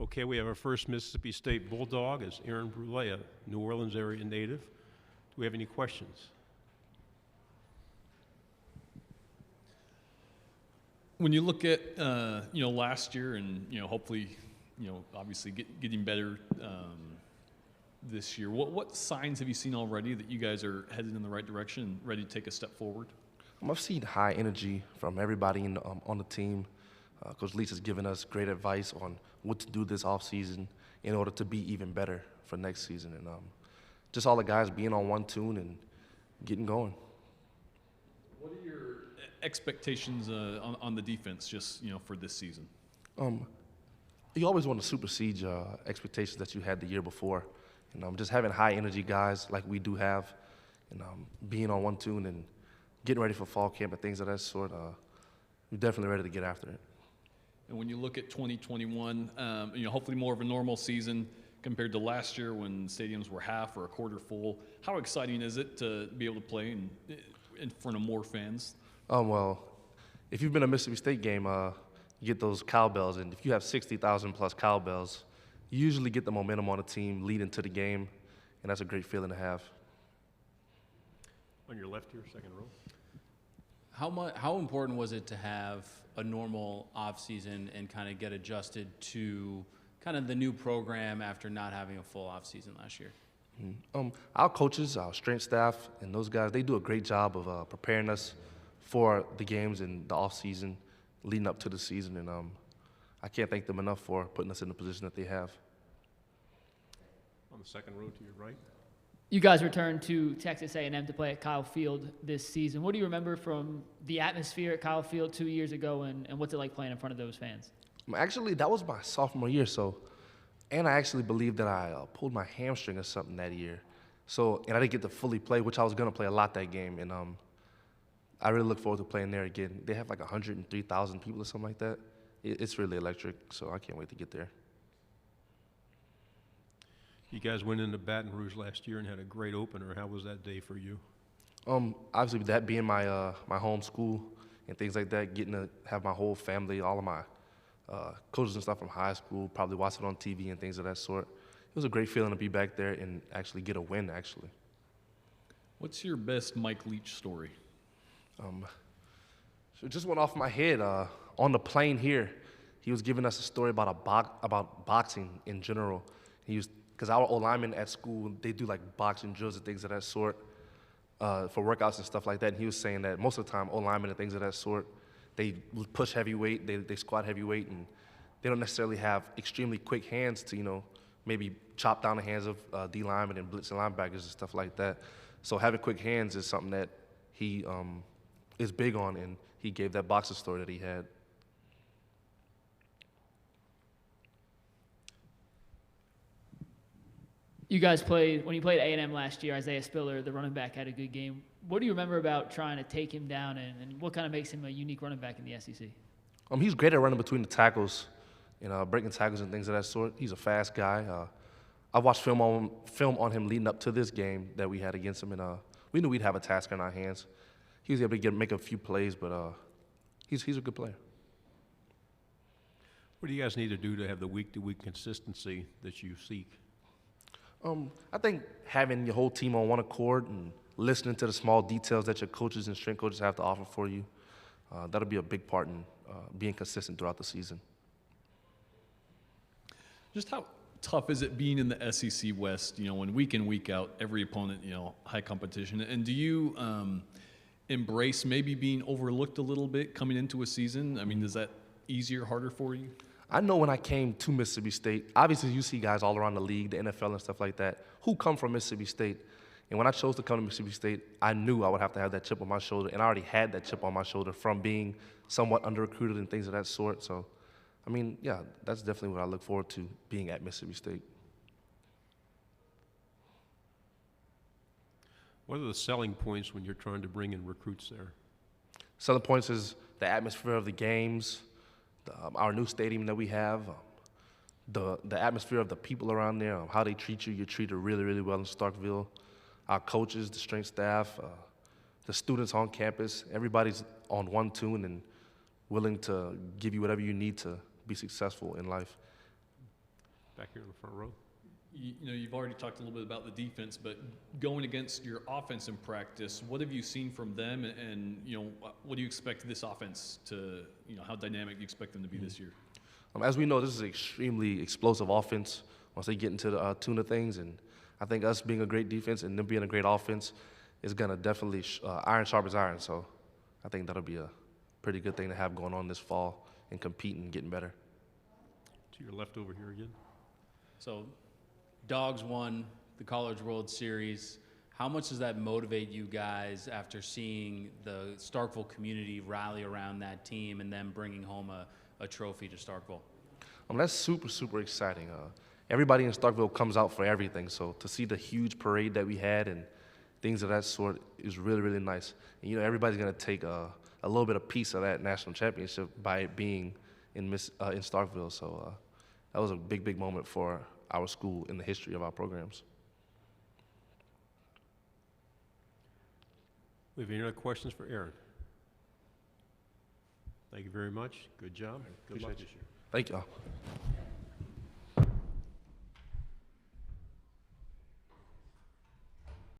Okay, we have our first Mississippi State Bulldog is Aaron Brule, a New Orleans area native. Do we have any questions? When you look at last year and hopefully obviously getting better this year, what signs have you seen already that you guys are headed in the right direction and ready to take a step forward? I've seen high energy from everybody on the team. Coach Leach has given us great advice on what to do this offseason in order to be even better for next season. And just all the guys being on one tune and getting going. What are your expectations on the defense just, for this season? You always want to supersede expectations that you had the year before. And just having high energy guys like we do have and being on one tune and getting ready for fall camp and things of that sort, we're definitely ready to get after it. And when you look at 2021, hopefully more of a normal season compared to last year when stadiums were half or a quarter full, how exciting is it to be able to play in front of more fans? Well, if you've been to a Mississippi State game, you get those cowbells, and if you have 60,000 plus cowbells, you usually get the momentum on the team leading to the game, and that's a great feeling to have. On your left here, second row. How important was it to have a normal offseason and kind of get adjusted to kind of the new program after not having a full offseason last year? Our coaches, our strength staff, and those guys, they do a great job of preparing us for the games and the offseason leading up to the season, and I can't thank them enough for putting us in the position that they have. On the second row to your right. You guys returned to Texas A&M to play at Kyle Field this season. What do you remember from the atmosphere at Kyle Field 2 years ago, and what's it like playing in front of those fans? Actually, that was my sophomore year, and I actually believe that I pulled my hamstring or something that year. And I didn't get to fully play, which I was going to play a lot that game, and I really look forward to playing there again. They have like 103,000 people or something like that. It's really electric, so I can't wait to get there. You guys went into Baton Rouge last year and had a great opener. How was that day for you? Obviously, that being my my home school and things like that, getting to have my whole family, all of my coaches and stuff from high school, probably watch it on TV and things of that sort. It was a great feeling to be back there and actually get a win, actually. What's your best Mike Leach story? So it just went off my head. On the plane here, he was giving us a story about about boxing in general. Because our O-linemen at school, they do like boxing drills and things of that sort for workouts and stuff like that. And he was saying that most of the time, O-linemen and things of that sort, they push heavyweight, they squat heavyweight, and they don't necessarily have extremely quick hands to, maybe chop down the hands of D-linemen and blitzing linebackers and stuff like that. So having quick hands is something that he is big on, and he gave that boxing story that he had. You guys when you played A&M last year, Isaiah Spiller, the running back, had a good game. What do you remember about trying to take him down, and what kind of makes him a unique running back in the SEC? He's great at running between the tackles and breaking tackles and things of that sort. He's a fast guy. I watched film on him leading up to this game that we had against him, and we knew we'd have a task in our hands. He was able to make a few plays, but he's a good player. What do you guys need to do to have the week-to-week consistency that you seek? I think having your whole team on one accord and listening to the small details that your coaches and strength coaches have to offer for you, that'll be a big part in being consistent throughout the season. Just how tough is it being in the SEC West, when week in, week out, every opponent, high competition? And do you embrace maybe being overlooked a little bit coming into a season? I mean, is that easier, harder for you? I know when I came to Mississippi State, obviously you see guys all around the league, the NFL and stuff like that, who come from Mississippi State. And when I chose to come to Mississippi State, I knew I would have to have that chip on my shoulder, and I already had that chip on my shoulder from being somewhat under-recruited and things of that sort. So, yeah, that's definitely what I look forward to, being at Mississippi State. What are the selling points when you're trying to bring in recruits there? Selling points is the atmosphere of the games, our new stadium that we have, the atmosphere of the people around there, how they treat you. You're treated really, really well in Starkville. Our coaches, the strength staff, the students on campus, everybody's on one tune and willing to give you whatever you need to be successful in life. back here in the front row. You know, you've already talked a little bit about the defense, but going against your offense in practice, what have you seen from them, and you know, what do you expect this offense to, you know, how dynamic do you expect them to be this year? As we know, this is an extremely explosive offense once they get into the tune of things, and I think us being a great defense and them being a great offense is going to definitely iron sharpens iron. So I think that'll be a pretty good thing to have going on this fall and competing and getting better. To your left over here again. So, Dogs won the College World Series. How much does that motivate you guys after seeing the Starkville community rally around that team and them bringing home a trophy to Starkville? That's super, super exciting. Everybody in Starkville comes out for everything, so to see the huge parade that we had and things of that sort is really, really nice. And, you know, everybody's going to take a little bit of piece of that national championship by it being in Starkville. So that was a big, big moment for our school in the history of our programs. We have any other questions for Aaron? Thank you very much. Good job. Good luck this year. Thank y'all.